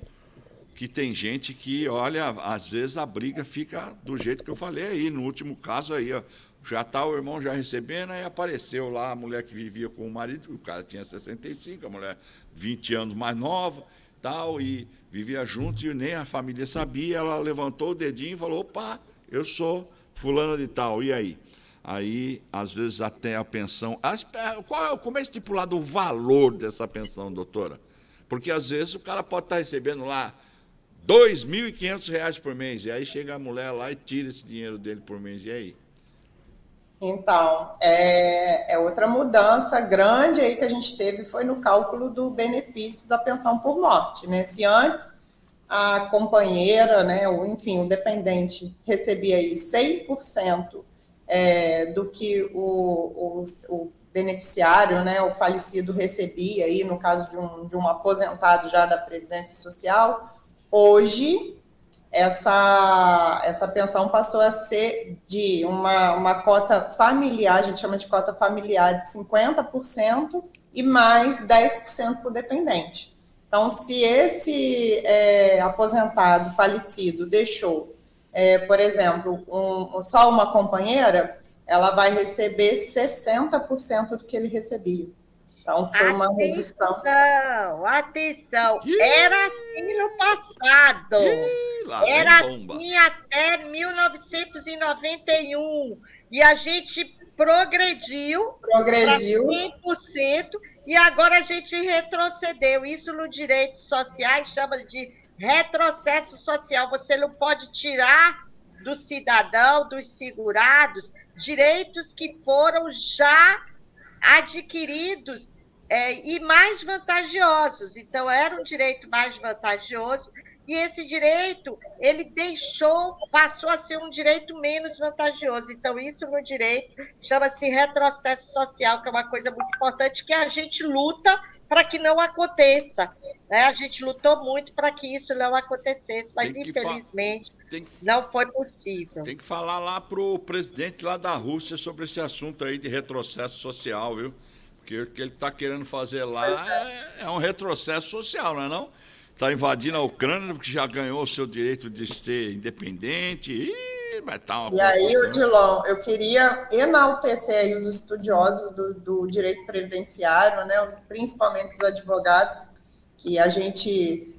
tem gente que, olha, às vezes a briga fica do jeito que eu falei aí, no último caso aí, ó. Já está o irmão já recebendo, aí apareceu lá a mulher que vivia com o marido, o cara tinha 65, a mulher 20 anos mais nova, tal, e vivia junto e nem a família sabia. Ela levantou o dedinho e falou: opa, eu sou fulana de tal, e aí? aí, às vezes, até a pensão... Como é estipulado o valor dessa pensão, doutora? Porque, às vezes, o cara pode estar recebendo lá R$ 2.500 por mês, e aí chega a mulher lá e tira esse dinheiro dele por mês, e aí? Então, é outra mudança grande aí que a gente teve, foi no cálculo do benefício da pensão por morte, né? Se antes a companheira, né, ou enfim, o dependente recebia aí 100% do que o beneficiário, né, o falecido recebia aí, no caso de um aposentado já da Previdência Social, hoje essa pensão passou a ser de uma cota familiar, a gente chama de cota familiar, de 50% e mais 10% por dependente. Então, se esse aposentado falecido deixou, por exemplo, só uma companheira, ela vai receber 60% do que ele recebia. Então, foi uma redução. Atenção! Era assim no passado. Era assim até 1991. E a gente progrediu para 100%, e agora a gente retrocedeu. Isso no direito social chama de retrocesso social. Você não pode tirar do cidadão, dos segurados, direitos que foram já adquiridos e mais vantajosos. Então, era um direito mais vantajoso, e esse direito, ele passou a ser um direito menos vantajoso. Então, isso no direito chama-se retrocesso social, que é uma coisa muito importante, que a gente luta para que não aconteça. Né? A gente lutou muito para que isso não acontecesse, mas, infelizmente, não foi possível. Tem que falar lá para o presidente lá da Rússia sobre esse assunto aí de retrocesso social, viu? Porque o que ele está querendo fazer lá é um retrocesso social, não é não? Está invadindo a Ucrânia, porque já ganhou o seu direito de ser independente. Vai tá uma e aí, Odilon, eu queria enaltecer aí os estudiosos do direito previdenciário, né, principalmente os advogados, que a gente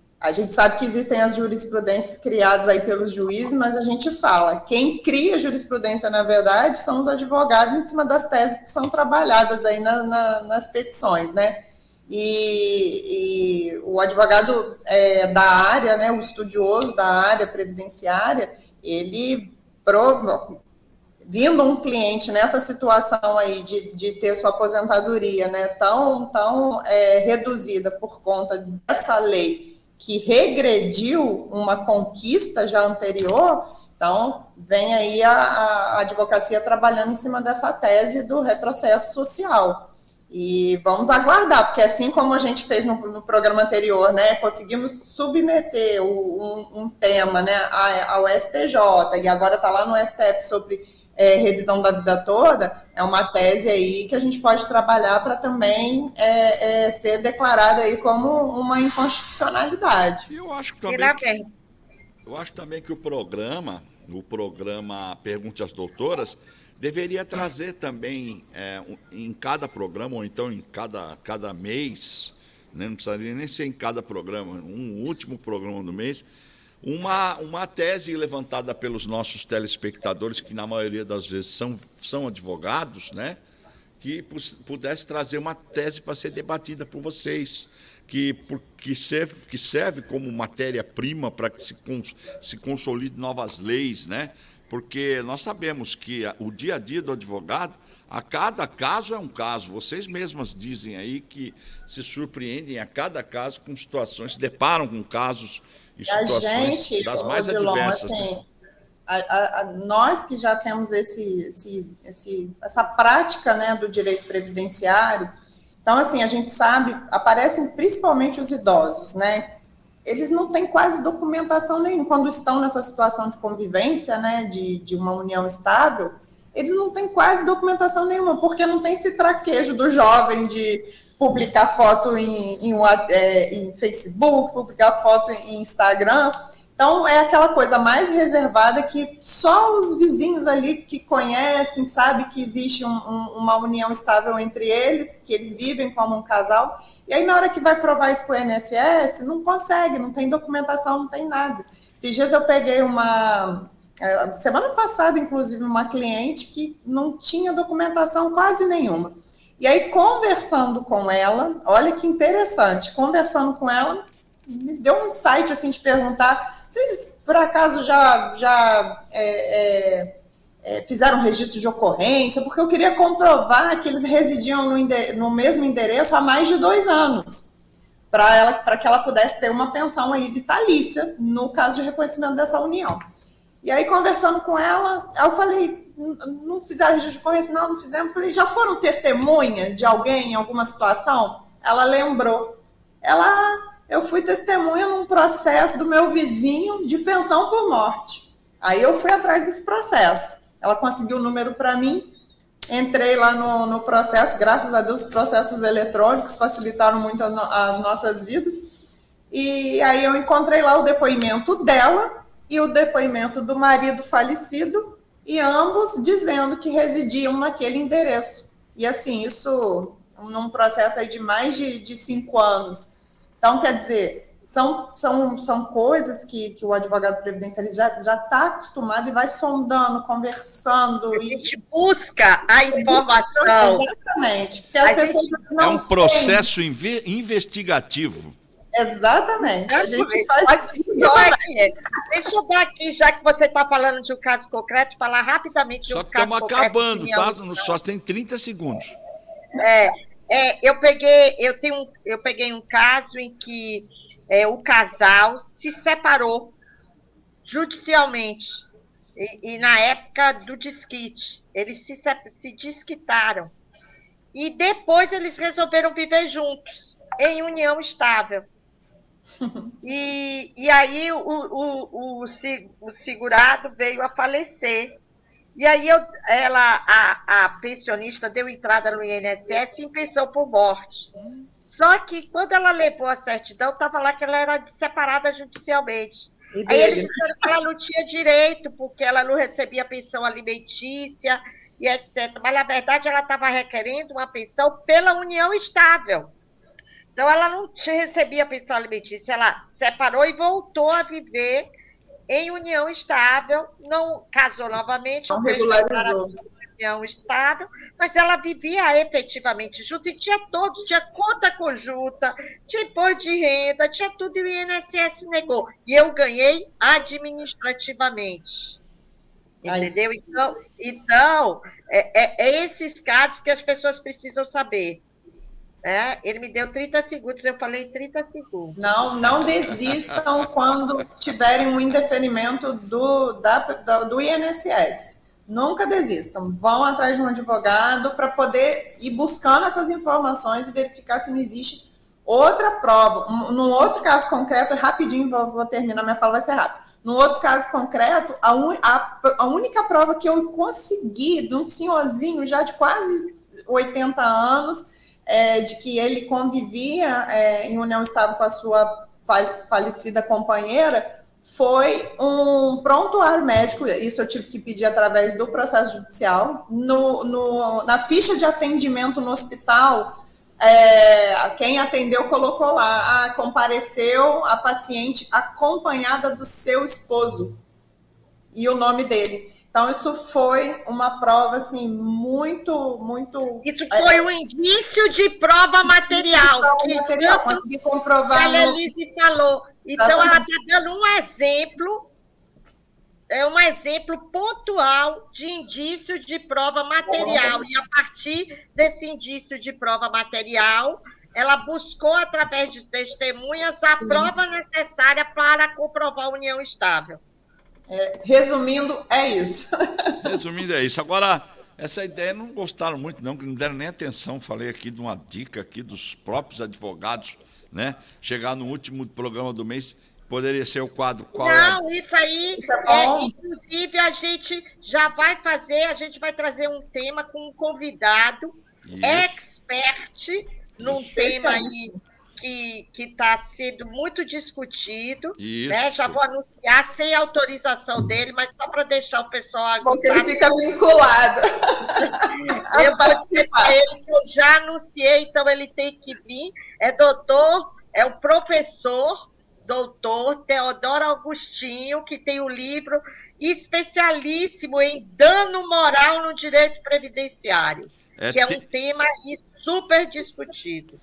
sabe que existem as jurisprudências criadas aí pelos juízes, mas a gente fala, quem cria jurisprudência, na verdade, são os advogados em cima das teses que são trabalhadas aí nas petições, né? E o advogado da área, né, o estudioso da área previdenciária, ele, vindo um cliente nessa situação aí de ter sua aposentadoria, né, tão reduzida por conta dessa lei que regrediu uma conquista já anterior, então vem aí a advocacia trabalhando em cima dessa tese do retrocesso social. E vamos aguardar, porque assim como a gente fez no programa anterior, né, conseguimos submeter um tema, né, ao STJ, e agora está lá no STF sobre revisão da vida toda, é uma tese aí que a gente pode trabalhar para também ser declarada aí como uma inconstitucionalidade. E eu acho também que o programa Pergunte às Doutoras deveria trazer também, em cada programa, ou então em cada mês, né, não precisaria nem ser em cada programa, um último programa do mês, uma tese levantada pelos nossos telespectadores, que na maioria das vezes são advogados, né, que pudesse trazer uma tese para ser debatida por vocês, que serve como matéria-prima para que se consolide novas leis, né? Porque nós sabemos que o dia a dia do advogado, a cada caso é um caso. Vocês mesmas dizem aí que se surpreendem a cada caso com situações, se deparam com casos e situações das mais adversas. Assim, nós que já temos essa prática, né, do direito previdenciário, então, assim, a gente sabe, aparecem principalmente os idosos, né? Eles não têm quase documentação nenhuma. Quando estão nessa situação de convivência, né, de uma união estável, eles não têm quase documentação nenhuma, porque não tem esse traquejo do jovem de publicar foto em Facebook, publicar foto em Instagram. Então, é aquela coisa mais reservada que só os vizinhos ali que conhecem, sabem que existe uma união estável entre eles, que eles vivem como um casal. E aí, na hora que vai provar isso para o INSS, não consegue, não tem documentação, não tem nada. Esses dias eu peguei uma Semana passada, inclusive, uma cliente que não tinha documentação quase nenhuma. E aí, conversando com ela, olha que interessante, conversando com ela, me deu um insight, assim, de perguntar, vocês, por acaso, já fizeram registro de ocorrência? Porque eu queria comprovar que eles residiam no mesmo endereço há mais de 2 anos, para que ela pudesse ter uma pensão aí vitalícia, no caso de reconhecimento dessa união. E aí, conversando com ela, eu falei, não fizeram registro de ocorrência? Não fizemos. Eu falei, já foram testemunha de alguém em alguma situação? Ela lembrou. Eu fui testemunha num processo do meu vizinho de pensão por morte. Aí eu fui atrás desse processo. Ela conseguiu o número para mim, entrei lá no processo, graças a Deus os processos eletrônicos facilitaram muito as nossas vidas. E aí eu encontrei lá o depoimento dela e o depoimento do marido falecido, e ambos dizendo que residiam naquele endereço. E assim, isso num processo aí de mais de 5 anos. Então, quer dizer, são coisas que o advogado previdencialista já está acostumado e vai sondando, conversando. A gente busca a informação. Exatamente. Porque as pessoas não é um processo investigativo. Exatamente. A gente faz isso. Deixa eu dar aqui, já que você está falando de um caso concreto, falar rapidamente de um caso concreto. Só que estamos acabando, tá? Só tem 30 segundos. Eu peguei um caso em que o casal se separou judicialmente. E na época do desquite, eles se desquitaram. E depois eles resolveram viver juntos, em união estável. E aí o segurado veio a falecer. E aí a pensionista deu entrada no INSS em pensão por morte. Só que quando ela levou a certidão, estava lá que ela era separada judicialmente. Aí eles disseram que ela não tinha direito, porque ela não recebia pensão alimentícia e etc. Mas, na verdade, ela estava requerendo uma pensão pela união estável. Então, ela não recebia pensão alimentícia, ela separou e voltou a viver em união estável, não casou novamente, não regularizou. União estável, mas ela vivia efetivamente junto e tinha todos, tinha conta conjunta, tinha imposto de renda, tinha tudo e o INSS negou. E eu ganhei administrativamente. Entendeu? Então esses casos que as pessoas precisam saber. Ele me deu 30 segundos, eu falei 30 segundos. Não desistam quando tiverem um indeferimento do INSS. Nunca desistam. Vão atrás de um advogado para poder ir buscando essas informações e verificar se não existe outra prova. Num outro caso concreto, rapidinho, vou terminar, minha fala vai ser rápida. No outro caso concreto, a única prova que eu consegui de um senhorzinho já de quase 80 anos, de que ele convivia em união estável com a sua falecida companheira, foi um prontuário médico. Isso eu tive que pedir através do processo judicial. Na ficha de atendimento no hospital, quem atendeu colocou lá, compareceu a paciente acompanhada do seu esposo, e o nome dele. Então, isso foi uma prova, assim, muito, muito... Isso foi um indício de prova material. Consegui comprovar. A Elise falou. Então, ela está dando um exemplo, um exemplo pontual de indício de prova material. E, a partir desse indício de prova material, ela buscou, através de testemunhas, a prova necessária para comprovar a união estável. Resumindo, é isso. Resumindo, é isso. Agora, essa ideia não gostaram muito, não, que não deram nem atenção. Falei aqui de uma dica aqui dos próprios advogados, né? Chegar no último programa do mês, poderia ser o quadro qual Não, isso aí, inclusive, a gente já vai fazer, a gente vai trazer um tema com um convidado expert num tema aí que está sendo muito discutido. Né? Já vou anunciar sem autorização dele, mas só para deixar o pessoal aguçado. Porque ele fica vinculado. Eu vou dizer para ele que eu já anunciei, então ele tem que vir. É doutor, é o professor doutor Teodoro Agostinho, que tem o livro especialíssimo em dano moral no direito previdenciário, que é um tema aí super discutido.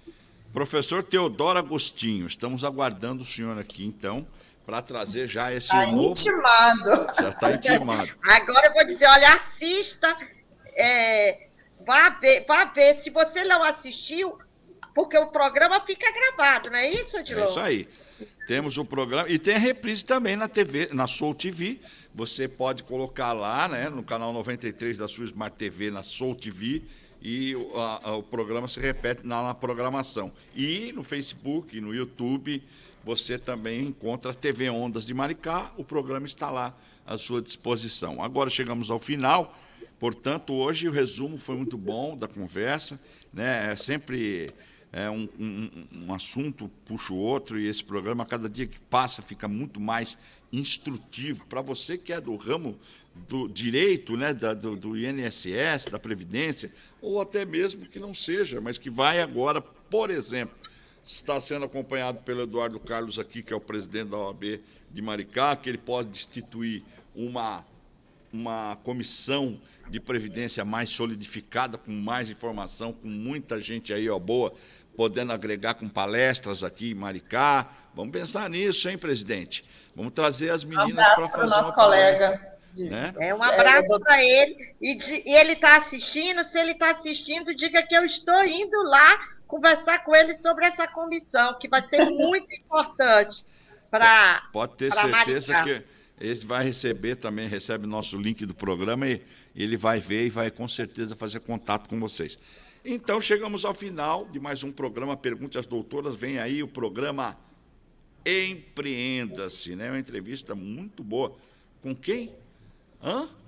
Professor Teodoro Agostinho, estamos aguardando o senhor aqui, então, para trazer já esse Tá novo... intimado. Já está intimado. Agora eu vou dizer, olha, assista, vá ver. Se você não assistiu, porque o programa fica gravado, não é isso, Odilon? É isso aí. Temos o programa e tem a reprise também na TV, na Soul TV. Você pode colocar lá, né, no canal 93 da sua Smart TV, na Soul TV, e o programa se repete na programação. E no Facebook, no YouTube, você também encontra a TV Ondas de Maricá, o programa está lá à sua disposição. Agora chegamos ao final, portanto, hoje o resumo foi muito bom da conversa, né? É sempre um assunto puxa o outro, e esse programa, cada dia que passa, fica muito mais instrutivo para você que é do ramo do direito, né, do INSS, da Previdência, ou até mesmo que não seja, mas que vai agora, por exemplo, está sendo acompanhado pelo Eduardo Carlos aqui, que é o presidente da OAB de Maricá, que ele pode instituir uma comissão de previdência mais solidificada, com mais informação, com muita gente aí, ó, boa, podendo agregar com palestras aqui em Maricá. Vamos pensar nisso, hein, presidente? Vamos trazer as meninas para fazer nosso uma colega. palestra, né? Um abraço para ele. E ele está assistindo, se ele está assistindo, diga que eu estou indo lá conversar com ele sobre essa comissão, que vai ser muito importante para Pode ter certeza que esse vai receber também, recebe nosso link do programa, e ele vai ver e vai com certeza fazer contato com vocês. Então, chegamos ao final de mais um programa Pergunte às Doutoras. Vem aí o programa Empreenda-se, né? Uma entrevista muito boa. Com quem?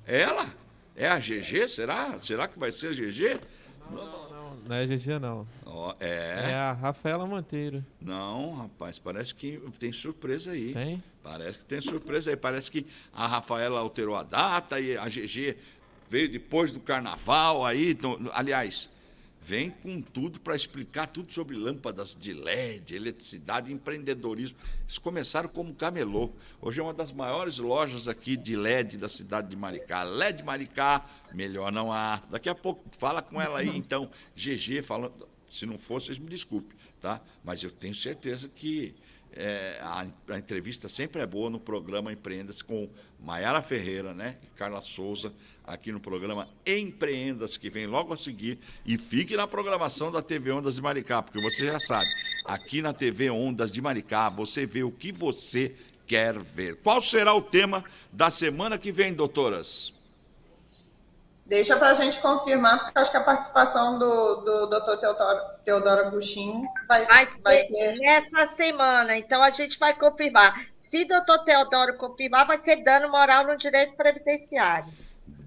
Ela? É a GG? Será? Será que vai ser a GG? Não é GG, não. É a Rafaela Monteiro. Não, rapaz, parece que tem surpresa aí. Tem? Parece que tem surpresa aí. Parece que a Rafaela alterou a data e a GG veio depois do carnaval aí. Então, aliás, vem com tudo para explicar tudo sobre lâmpadas de LED, eletricidade e empreendedorismo. Eles começaram como camelô. Hoje é uma das maiores lojas aqui de LED da cidade de Maricá. LED Maricá, melhor não há. Daqui a pouco, fala com ela aí, então. GG, falando. Se não for, vocês me desculpem, tá? Mas eu tenho certeza que a entrevista sempre é boa no programa Empreenda-se com Maiara Ferreira, né? E Carla Souza, aqui no programa Empreenda-se, que vem logo a seguir. E fique na programação da TV Ondas de Maricá, porque você já sabe, aqui na TV Ondas de Maricá, você vê o que você quer ver. Qual será o tema da semana que vem, doutoras? Deixa para a gente confirmar, porque acho que a participação do doutor Teodoro Agostinho vai ser nessa semana. Então, a gente vai confirmar. Se o doutor Teodoro confirmar, vai ser dano moral no direito previdenciário.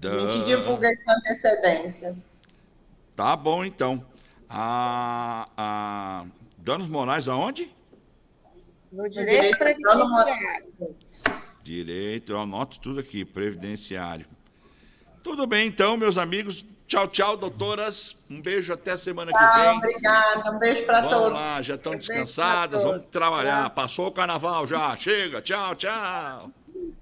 A gente divulga aí com antecedência. Tá bom, então. Danos morais aonde? No direito previdenciário. Direito, eu anoto tudo aqui, previdenciário. Tudo bem, então, meus amigos. Tchau, tchau, doutoras. Um beijo até a semana que vem. Obrigada. Um beijo para todos. Vamos lá, já estão descansadas, vamos trabalhar. Passou o carnaval já. Chega, tchau, tchau.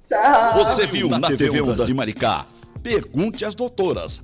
Tchau. Você viu na TV Ondas de Maricá? Pergunte às doutoras.